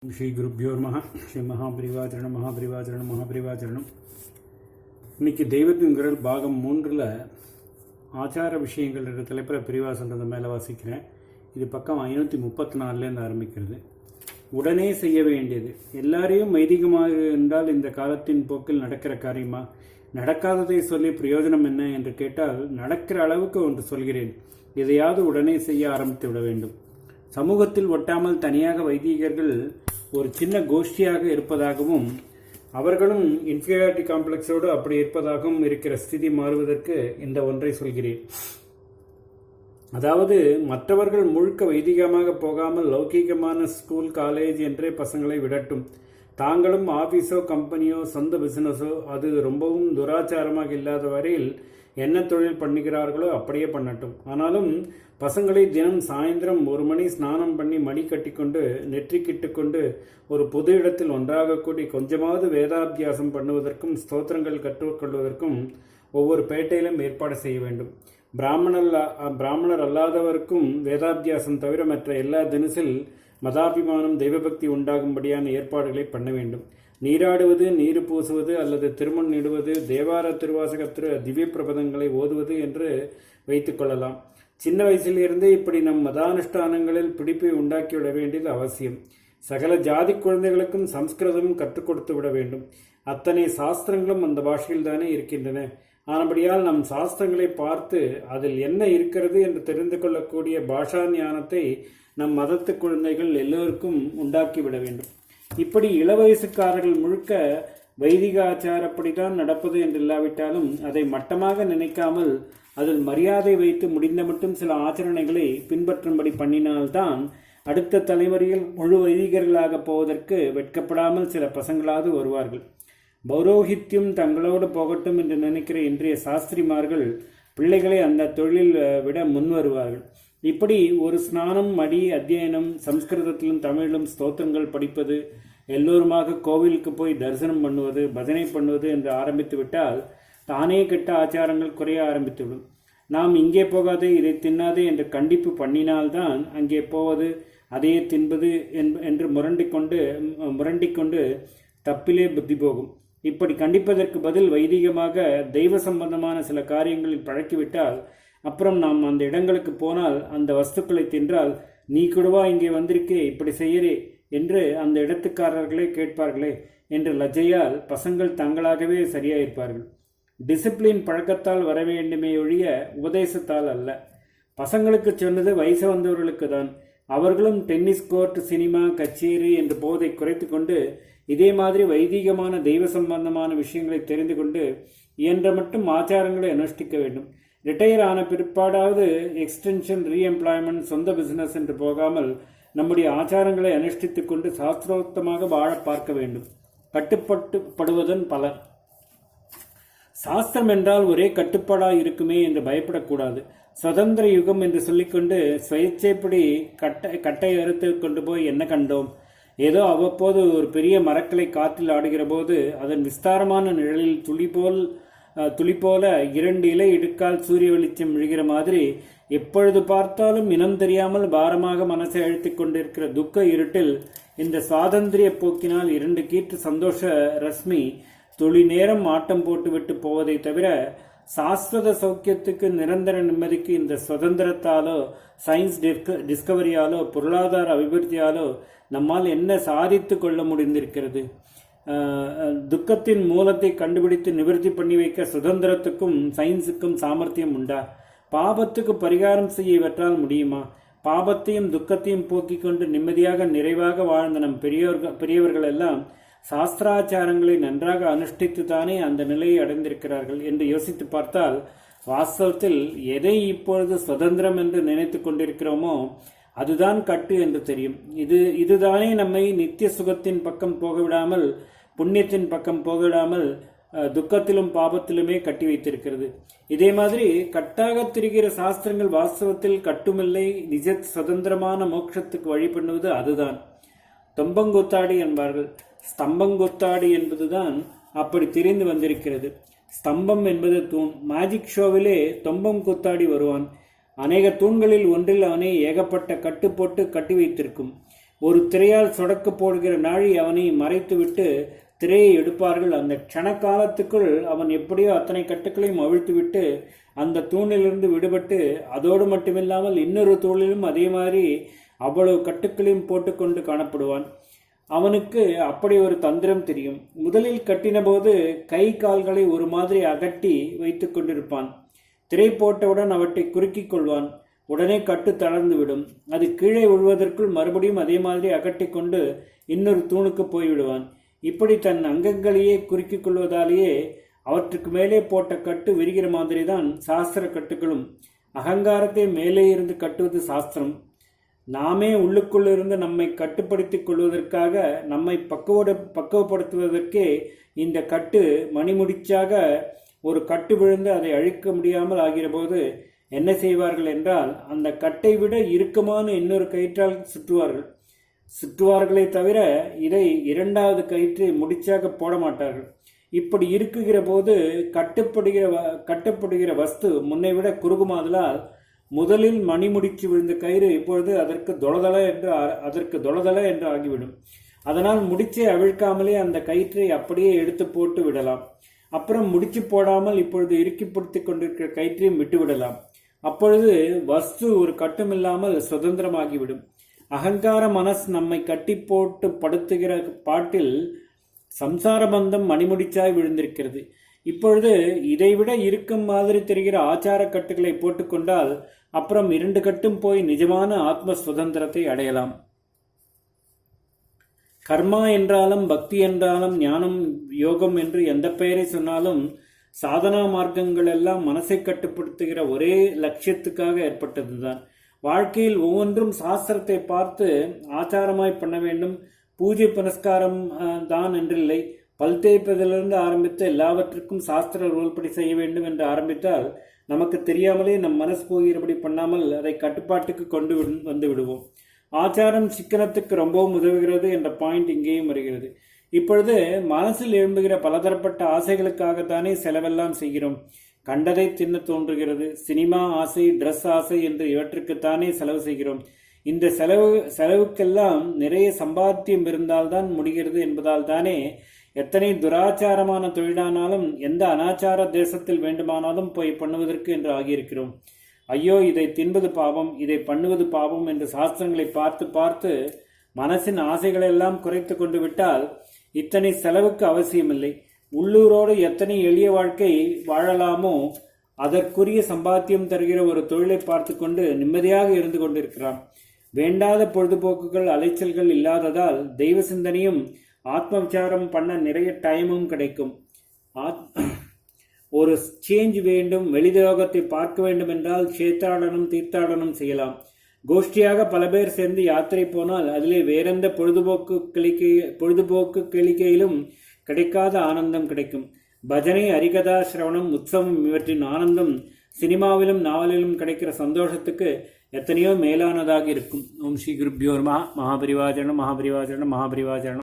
ஸ்ரீ குருப்யோர் மகா ஸ்ரீ மகாபிரிவாச்சரணம் மகாபிரிவாச்சரணம் மகாபிரிவாச்சரணம். இன்னைக்கு தெய்வத்தின் குரல் பாகம் 3ல் ஆச்சார விஷயங்கள் என்ற தலைப்பில் பிரிவா சொல்கிறத மேலே வாசிக்கிறேன். இது பக்கம் 534லேருந்து ஆரம்பிக்கிறது. உடனே செய்ய வேண்டியது எல்லாரையும் வைதிகமாக என்றால் இந்த காலத்தின் போக்கில் நடக்கிற காரியமா? நடக்காததை சொல்லி பிரயோஜனம் என்ன என்று கேட்டால் நடக்கிற அளவுக்கு ஒன்று சொல்கிறேன். எதையாவது உடனே செய்ய ஆரம்பித்து விட வேண்டும். சமூகத்தில் ஒட்டாமல் தனியாக வைதிகர்கள் ஒரு சின்ன கோஷ்டியாக இருப்பதாகவும் அவர்களும் இன்ஃபீரியாரிட்டி காம்ப்ளெக்ஸோடு அப்படி இருப்பதாகவும் இருக்கிற ஸ்திதி மாறுவதற்கு இந்த ஒன்றை சொல்கிறேன். அதாவது மற்றவர்கள் முழுக்க வைதிகமாக போகாமல் லௌகீகமான ஸ்கூல் காலேஜ் என்றே பசங்களை விடட்டும். தாங்களும் ஆஃபீஸோ கம்பெனியோ சொந்த பிசினஸோ அது ரொம்பவும் துராச்சாரமாக இல்லாத வரையில் என்ன தொழில் பண்ணுகிறார்களோ அப்படியே பண்ணட்டும். ஆனாலும் பசங்களை தினம் சாயந்தரம் 1 மணி ஸ்நானம் பண்ணி மணி கட்டிக்கொண்டு நெற்றிக்கிட்டு கொண்டு ஒரு பொது இடத்தில் ஒன்றாக கூடி கொஞ்சமாவது வேதாபியாசம் பண்ணுவதற்கும் ஸ்தோத்திரங்கள் கற்றுக்கொள்வதற்கும் ஒவ்வொரு பேட்டையிலும் ஏற்பாடு செய்ய வேண்டும். பிராமணர் அல்லாதவருக்கும் வேதாபியாசம் தவிர மற்ற எல்லா தினசில் மதாபிமானம் தெய்வபக்தி உண்டாகும்படியான ஏற்பாடுகளை பண்ண வேண்டும். நீராடுவது, நீர் பூசுவது அல்லது திருமண் இடுவது, தேவார திருவாசகத்திரு திவ்ய பிரபதங்களை ஓதுவது என்று வைத்துக் கொள்ளலாம். சின்ன வயசிலிருந்தே இப்படி நம் மதானுஷ்டானங்களில் பிடிப்பை உண்டாக்கிவிட வேண்டியது அவசியம். சகல ஜாதி குழந்தைகளுக்கும் சம்ஸ்கிருதமும் கற்றுக் கொடுத்து விட வேண்டும். அத்தனை சாஸ்திரங்களும் அந்த பாஷையில் தானே இருக்கின்றன. ஆனபடியால் நம் சாஸ்திரங்களை பார்த்து அதில் என்ன இருக்கிறது என்று தெரிந்து கொள்ளக்கூடிய பாஷா ஞானத்தை நம் மதத்து குழந்தைகள் எல்லோருக்கும் உண்டாக்கிவிட வேண்டும். இப்படி இளவயசுக்காரர்கள் முழுக்க வைதிக ஆச்சாரப்படிதான் நடப்பது என்று இல்லாவிட்டாலும் அதை மட்டமாக நினைக்காமல் அதில் மரியாதை வைத்து முடிந்த மட்டும் சில ஆச்சரணைகளை பின்பற்றும்படி பண்ணினால்தான் அடுத்த தலைமுறையில் முழு வைதிகர்களாக போவதற்கு வெட்கப்படாமல் சில பசங்களாவது வருவார்கள். பௌரோஹித்யம் தங்களோடு போகட்டும் என்று நினைக்கிற இன்றைய சாஸ்திரிமார்கள் பிள்ளைகளை அந்த தொழிலில் விட முன் வருவார்கள். இப்படி ஒரு ஸ்நானம், மடி, அத்தியனம், சம்ஸ்கிருதத்திலும் தமிழிலும் ஸ்தோத்திரங்கள் படிப்பது, எல்லோருமாக கோவிலுக்கு போய் தரிசனம் பண்ணுவது, பஜனை பண்ணுவது என்று ஆரம்பித்து விட்டால் தானே கெட்ட ஆச்சாரங்கள் குறைய ஆரம்பித்துவிடும். நாம் இங்கே போகாதே, இதை தின்னாதே என்று கண்டிப்பு பண்ணினால்தான் அங்கே போவது, அதையே தின்பது என்று முரண்டிக்கொண்டு தப்பிலே புத்தி போகும். இப்படி கண்டிப்பதற்கு பதில் வைதிகமாக தெய்வ சம்பந்தமான சில காரியங்களில் பழக்கிவிட்டால் அப்புறம் நாம் அந்த இடங்களுக்கு போனால் அந்த வஸ்துக்களை தின்றால் நீ கூடவா இங்கே வந்திருக்கே, இப்படி செய்யறே என்று அந்த இடத்துக்காரர்களே கேட்பார்களே என்று லஜ்ஜையால் பசங்கள் தங்களாகவே சரியாயிருப்பார்கள். டிசிப்ளின் பழக்கத்தால் வர வேண்டுமே ஒழிய உபதேசத்தால் அல்ல. பசங்களுக்கு சொன்னது வயசு வந்தவர்களுக்கு தான். அவர்களும் டென்னிஸ் கோர்ட், சினிமா, கச்சேரி என்று போதை குறைத்து கொண்டு இதே மாதிரி வைதீகமான தெய்வ சம்பந்தமான விஷயங்களை தெரிந்து கொண்டு இயன்ற மட்டும் ஆச்சாரங்களை அனுஷ்டிக்க வேண்டும். ரிட்டையர் ஆன பிற்பாடாவது எக்ஸ்டென்ஷன், ரீஎம்ப்ளாய்மெண்ட், சொந்த பிசினஸ் என்று போகாமல் நம்முடைய ஆச்சாரங்களை அனுஷ்டித்துக் கொண்டு சாஸ்திரோக்தமாக வாழ பார்க்க வேண்டும். கட்டுப்படுவதன் பலர். சாஸ்திரம் என்றால் ஒரே கட்டுப்பாடாக இருக்குமே என்று பயப்படக்கூடாது. சுதந்திர யுகம் என்று சொல்லிக்கொண்டு சுயேச்சைப்படி கட்டை அறுத்து கொண்டு போய் என்ன கண்டோம்? ஏதோ அவ்வப்போது ஒரு பெரிய மரக்கலை காற்றில் ஆடுகிற போது அதன் விஸ்தாரமான நிழலில் துளி போல 2 இலை இடுக்கால் சூரிய வெளிச்சம் விழுகிற மாதிரி எப்பொழுது பார்த்தாலும் இனம் தெரியாமல் பாரமாக மனசை அழுத்திக் கொண்டிருக்கிற துக்க இருட்டில் இந்த சுவாதந்திரிய போக்கினால் 2 கீற்று சந்தோஷ ரஸ்மி துளி நேரம் ஆட்டம் போட்டுவிட்டு போவதை தவிர சாஸ்வத சௌக்கியத்துக்கு, நிரந்தர நிம்மதிக்கு இந்த சுதந்திரத்தாலோ, சயின்ஸ் டிஸ்கவரியாலோ, பொருளாதார அபிவிருத்தியாலோ நம்மால் என்ன சாதித்து கொள்ள முடிந்திருக்கிறது? துக்கத்தின் மூலத்தை கண்டுபிடித்து நிவர்த்தி பண்ணி வைக்க சுதந்திரத்துக்கும் சயின்ஸுக்கும் சாமர்த்தியம் உண்டா? பாபத்துக்கு பரிகாரம் செய்ய இவற்றால் முடியுமா? பாபத்தையும் துக்கத்தையும் போக்கிக் கொண்டு நிம்மதியாக நிறைவாக வாழ்ந்த நம் பெரியவர்கள் எல்லாம் சாஸ்திராச்சாரங்களை நன்றாக அனுஷ்டித்து தானே அந்த நிலையை அடைந்திருக்கிறார்கள் என்று யோசித்து பார்த்தால் வாஸ்தவத்தில் எதை இப்பொழுது சுதந்திரம் என்று நினைத்து கொண்டிருக்கிறோமோ அதுதான் கட்டு என்று தெரியும். இதுதானே நம்மை நித்திய சுகத்தின் பக்கம் போகவிடாமல், புண்ணியத்தின் பக்கம் போகவிடாமல் துக்கத்திலும் பாபத்திலுமே கட்டி வைத்திருக்கிறது. இதே மாதிரி கட்டாக திரிகிற சாஸ்திரங்கள் வாஸ்தவத்தில் கட்டுமில்லை. நிஜ சுதந்திரமான மோட்சத்துக்கு வழி பண்ணுவது அதுதான். தொம்பங்கொத்தாடி என்பார்கள். ஸ்தம்பங்கொத்தாடி என்பதுதான் அப்படி தெரிந்து வந்திருக்கிறது. ஸ்தம்பம் என்பது தூண். மேஜிக் ஷோவிலே தொம்பம் கொத்தாடி வருவான். அநேக தூண்களில் ஒன்றில் அவனை ஏகப்பட்ட கட்டு போட்டு கட்டி வைத்திருக்கும். ஒரு திரையால் சொடக்கு போடுகிற நாழி அவனை மறைத்துவிட்டு திரையை எடுப்பார்கள். அந்த க்ஷண காலத்துக்குள் அவன் எப்படியோ அத்தனை கட்டுக்களையும் அவிழ்த்துவிட்டு அந்த தூணிலிருந்து விடுபட்டு அதோடு மட்டுமில்லாமல் இன்னொரு தூணிலும் அதே மாதிரி அவ்வளவு கட்டுக்களையும் போட்டுக்கொண்டு காணப்படுவான். அவனுக்கு அப்படி ஒரு தந்திரம் தெரியும். முதலில் கட்டின போது கை கால்களை ஒரு மாதிரி அகட்டி வைத்து கொண்டிருப்பான். திரை போட்டவுடன் அவற்றை குறுக்கிக் கொள்வான். உடனே கட்டு தளர்ந்துவிடும். அது கீழே விழுவதற்குள் மறுபடியும் அதே மாதிரி அகட்டி கொண்டு இன்னொரு தூணுக்கு போய்விடுவான். இப்படி தன் அங்கங்களையே குறுக்கிக் கொள்வதாலேயே அவற்றுக்கு மேலே போட்ட கட்டு விரிகிற மாதிரி தான் சாஸ்திர கட்டுகளும். அகங்காரத்தை மேலே இருந்து கட்டுவது சாஸ்திரம். நாமே உள்ளுக்குள்ளிருந்து நம்மை கட்டுப்படுத்திக் கொள்வதற்காக நம்மை பக்குவப்படுத்துவதற்கே இந்த கட்டு மணிமுடிச்சாக ஒரு கட்டு விழுந்து அதை அழிக்க முடியாமல் ஆகிற போது என்ன செய்வார்கள் என்றால் அந்த கட்டை விட இறுக்கமான இன்னொரு கயிற்றால் சுற்றுவார்களே தவிர இதை இரண்டாவது கயிற்றை முடிச்சாக போட மாட்டார்கள். இப்படி இருக்குகிற போது கட்டப்படுகிற வஸ்து முன்னை விட குறுகுமாதலால் முதலில் மணி முடிச்சு விழுந்த கயிறு இப்பொழுது அதற்கு தொளதள என்று ஆகிவிடும். அதனால் முடிச்சை அவிழ்க்காமலே அந்த கயிற்றை அப்படியே எடுத்து போட்டு விடலாம். அப்புறம் முடிச்சு போடாமல் இப்பொழுது இறுக்கி பிடித்து கொண்டிருக்கிற கயிற்றையும் விட்டுவிடலாம். அப்பொழுது வஸ்து ஒரு கட்டுமில்லாமல் சுதந்திரமாகிவிடும். அகங்கார மனசு நம்மை கட்டி போட்டு படுத்துகிற பாட்டில் சம்சார பந்தம் மணிமுடிச்சாய் விழுந்திருக்கிறது. இப்பொழுது இதைவிட இருக்கும் மாதிரி தெரிகிற ஆச்சார கட்டுகளை போட்டுக்கொண்டால் அப்புறம் 2 கட்டும் போய் நிஜமான ஆத்ம சுதந்திரத்தை அடையலாம். கர்மா என்றாலும் பக்தி என்றாலும் ஞானம் யோகம் என்று எந்த பெயரை சொன்னாலும் சாதனா மார்க்கங்கள் எல்லாம் மனசை கட்டுப்படுத்துகிற ஒரே லட்சியத்துக்காக ஏற்பட்டதுதான். வாழ்க்கையில் ஒவ்வொன்றும் சாஸ்திரத்தை பார்த்து ஆச்சாரமாய் பண்ண வேண்டும். பூஜை புனஸ்காரம் தான் என்றில்லை. பல் தேய்ப்பதிலிருந்து ஆரம்பித்து எல்லாவற்றுக்கும் சாஸ்திர ரூல்படி செய்ய வேண்டும் என்று ஆரம்பித்தால் நமக்கு தெரியாமலே நம் மனசு போகிறபடி பண்ணாமல் அதை கட்டுப்பாட்டுக்கு கொண்டு வந்து விடுவோம். ஆச்சாரம் சிக்கனத்துக்கு ரொம்பவும் உதவுகிறது என்ற பாயிண்ட் இங்கேயும் வருகிறது. இப்பொழுது மனசில் எழும்புகிற பலதரப்பட்ட ஆசைகளுக்காகத்தானே செலவெல்லாம் செய்கிறோம். கண்டதை தின்ன தோன்றுகிறது. சினிமா ஆசை, ட்ரெஸ் ஆசை என்று இவற்றுக்குத்தானே செலவு செய்கிறோம். இந்த செலவுக்கெல்லாம் நிறைய சம்பாத்தியம் இருந்தால்தான் முடிகிறது என்பதால் தானே எத்தனை துராச்சாரமான தொழிலானாலும் எந்த அனாச்சார தேசத்தில் வேண்டுமானாலும் போய் பண்ணுவதற்கு என்று ஆகியிருக்கிறோம். ஐயோ, இதை தின்பது பாவம், இதை பண்ணுவது பாவம் என்று சாஸ்திரங்களை பார்த்து பார்த்து மனசின் ஆசைகளெல்லாம் குறைத்து கொண்டு விட்டால் இத்தனை செலவுக்கு அவசியமில்லை. உள்ளூரோடு எத்தனை எளிய வாழ்க்கை வாழலாமோ அதற்குரிய சம்பாத்தியம் தருகிற ஒரு தொழிலை பார்த்து கொண்டு நிம்மதியாக இருந்து கொண்டிருக்கிறான். வேண்டாத பொழுதுபோக்குகள் அலைச்சல்கள் இல்லாததால் தெய்வ சிந்தனையும் ஆத்ம விசாரம் பண்ண நிறைய டைமும் கிடைக்கும். ஒரு சேஞ்ச் வேண்டும், வெளிதோகத்தை பார்க்க வேண்டும் என்றால் சேத்தாடனம் தீர்த்தாடனம் செய்யலாம். கோஷ்டியாக பல பேர் சேர்ந்து யாத்திரை போனால் அதிலே வேறெந்த பொழுதுபோக்கு கேளிக்கையிலும் கிடைக்காத ஆனந்தம் கிடைக்கும். பஜனை, ஹரிகதா சிரவணம், உற்சவம் இவற்றின் ஆனந்தம் சினிமாவிலும் நாவலிலும் கிடைக்கிற சந்தோஷத்துக்கு எத்தனையோ மேலானதாக இருக்கும். ஓம் ஸ்ரீ குருப்யோ நமः. மகாபரிவாஜனம் மகாபரிவாஜனம் மகாபரிவாஜனம்.